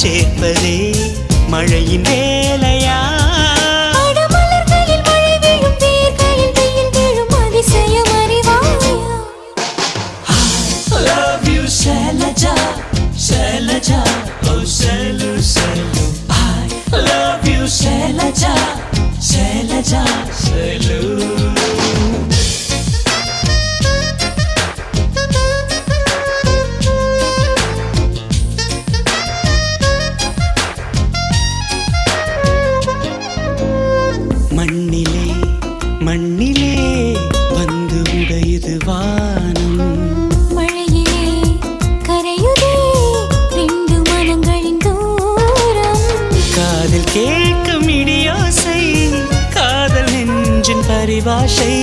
சேர்ப்பதே மழையின் வேலையா? மலர்களில் மழை வீழும், வேர்களில் வெயில் வீழும், அதிசயம் அறிவாயா? I love you Shailaja, Shailaja, oh Shailu, Shailu. I love you Shailaja, Shailaja, Shailu. மண்ணிலே மண்ணிலே வந்து உடையுது வானம், மழையிலே கரையுதே ரெண்டு மனங்களின் தூரம். காதில் கேட்கும் இடியோசை, காதல் நெஞ்சின் பரிபாஷை.